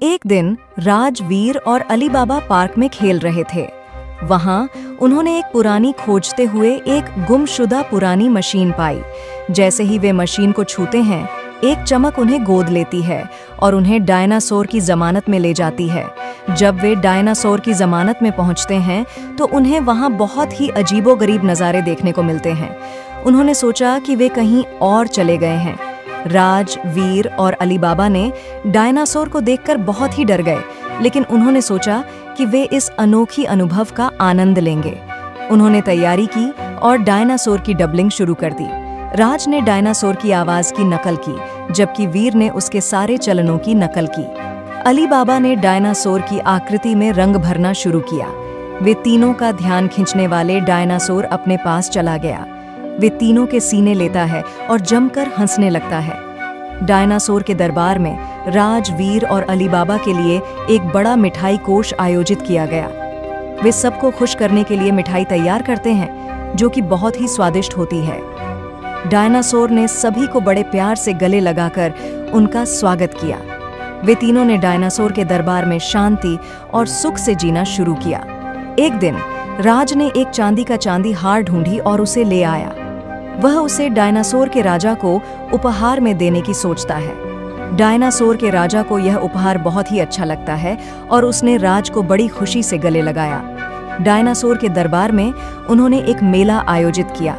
एक दिन राज, वीर और अली बाबा पार्क में खेल रहे थे। वहां उन्होंने एक पुरानी खोजते हुए एक गुमशुदा पुरानी मशीन पाई। जैसे ही वे मशीन को छूते हैं, एक चमक उन्हें गोद लेती है और उन्हें डायनासोर की जमानत में ले जाती है। जब वे डायनासोर की जमानत में पहुंचते हैं तो उन्हें वहां बहुत ही अजीबोगरीब नज़ारे देखने को मिलते हैं। उन्होंने सोचा कि वे कहीं और चले गए हैं। राज, वीर और अली बाबा ने डायनासोर को देखकर बहुत ही डर गए, लेकिन उन्होंने सोचा कि वे इस अनोखी अनुभव का आनंद लेंगे। उन्होंने तैयारी की और डायनासोर की डबलिंग शुरू कर दी। राज ने डायनासोर की आवाज की नकल की, जबकि वीर ने उसके सारे चलनों की नकल की। अली बाबा ने डायनासोर की आकृति में रंग भरना शुरू किया। वे तीनों का ध्यान खींचने वाले डायनासोर अपने पास चला गया। वे तीनों के सीने लेता है और जमकर हंसने लगता है। डायनासोर के दरबार में राज, वीर और अली बाबा के लिए एक बड़ा मिठाई कोष आयोजित किया गया। वे सबको खुश करने के लिए मिठाई तैयार करते हैं, जो कि बहुत ही स्वादिष्ट होती है। डायनासोर ने सभी को बड़े प्यार से गले लगाकर उनका स्वागत किया। वे तीनों ने डायनासोर के दरबार में शांति और सुख से जीना शुरू किया। एक दिन राज ने एक चांदी का चांदी हार ढूंढी और उसे ले आया। वह उसे डायनासोर के राजा को उपहार में देने की सोचता है। डायनासोर के राजा को यह उपहार बहुत ही अच्छा लगता है और उसने राज को बड़ी खुशी से गले लगाया। डायनासोर के दरबार में उन्होंने एक मेला आयोजित किया।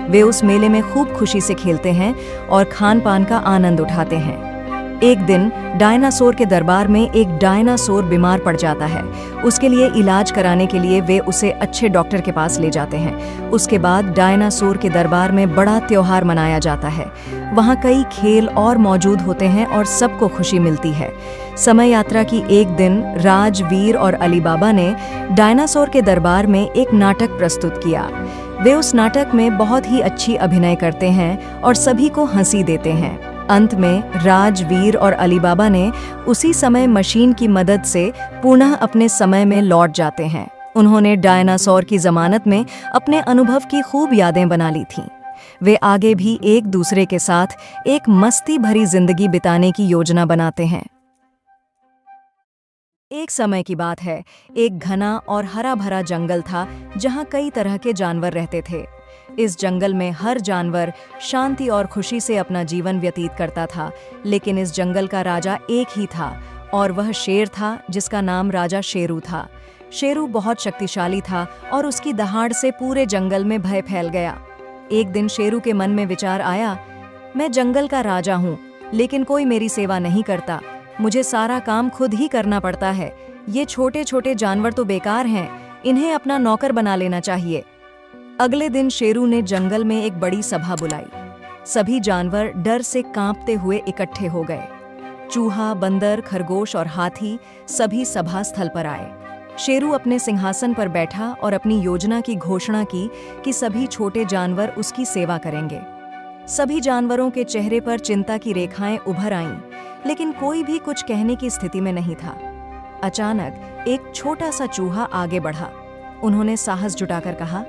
वे उस मेले में खूब खुशी से खेलते हैं और खान पान का आनंद उठाते हैं। एक दिन डायनासोर के दरबार में एक डायनासोर बीमार पड़ जाता है। उसके लिए इलाज कराने के लिए वे उसे अच्छे डॉक्टर के पास ले जाते हैं। उसके बाद डायनासोर के दरबार में बड़ा त्योहार मनाया जाता है। वहाँ कई खेल और मौजूद होते हैं और सबको खुशी मिलती है। समय यात्रा की एक दिन राज, वीर और अली बाबा ने डायनासोर के दरबार में एक नाटक प्रस्तुत किया। वे उस नाटक में बहुत ही अच्छी अभिनय करते हैं और सभी को हंसी देते हैं। अंत में राज, वीर और अली बाबा ने उसी समय मशीन की मदद से पुनः अपने समय में लौट जाते हैं। उन्होंने डायनासोर की जमानत में अपने अनुभव की खूब यादें बना ली थीं। वे आगे भी एक दूसरे के साथ एक मस्ती भरी जिंदगी बिताने की योजना बनाते हैं। एक समय की बात है, एक घना और हरा भरा जंगल था जहां कई तरह के जानवर रहते थे। इस जंगल में हर जानवर शांति और खुशी से अपना जीवन व्यतीत करता था, लेकिन इस जंगल का राजा एक ही था और वह शेर था, जिसका नाम राजा शेरू था। शेरू बहुत शक्तिशाली था और उसकी दहाड़ से पूरे जंगल में भय फैल गया। एक दिन शेरू के मन में विचार आया, मैं जंगल का राजा हूँ, लेकिन कोई मेरी सेवा नहीं करता। मुझे सारा काम खुद ही करना पड़ता है। ये छोटे छोटे जानवर तो बेकार हैं, इन्हें अपना नौकर बना लेना चाहिए। अगले दिन शेरू ने जंगल में एक बड़ी सभा बुलाई। सभी जानवर डर से कांपते हुए इकट्ठे हो गए। चूहा, बंदर, खरगोश और हाथी सभी सभा स्थल पर आए। शेरू अपने सिंहासन पर बैठा और अपनी योजना की घोषणा की कि सभी छोटे जानवर उसकी सेवा करेंगे। सभी जानवरों के चेहरे पर चिंता की रेखाएं उभर आईं, लेकिन कोई भी कुछ कहने की स्थिति में नहीं था। अचानक एक छोटा सा चूहा आगे बढ़ा। उन्होंने साहस जुटाकर कहा,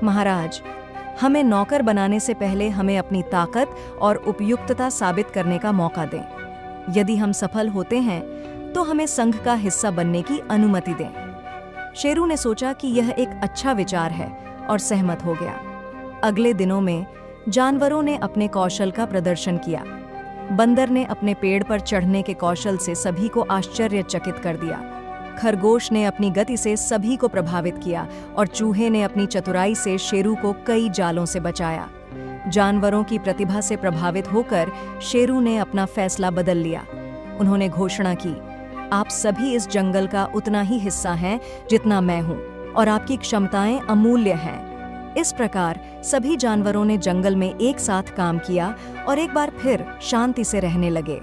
महाराज, हमें नौकर बनाने से पहले हमें अपनी ताकत और उपयुक्तता साबित करने का मौका दें। यदि हम सफल होते हैं तो हमें संघ का हिस्सा बनने की अनुमति दें। शेरू ने सोचा कि यह एक अच्छा विचार है और सहमत हो गया। अगले दिनों में जानवरों ने अपने कौशल का प्रदर्शन किया। बंदर ने अपने पेड़ पर चढ़ने के कौशल से सभी को आश्चर्यचकित कर दिया। खरगोश ने अपनी गति से सभी को प्रभावित किया और चूहे ने अपनी चतुराई से शेरू को कई जालों से बचाया। जानवरों की प्रतिभा से प्रभावित होकर शेरू ने अपना फैसला बदल लिया। उन्होंने घोषणा की, आप सभी इस जंगल का उतना ही हिस्सा हैं जितना मैं हूँ और आपकी क्षमताएं अमूल्य हैं। इस प्रकार सभी जानवरों ने जंगल में एक साथ काम किया और एक बार फिर शांति से रहने लगे।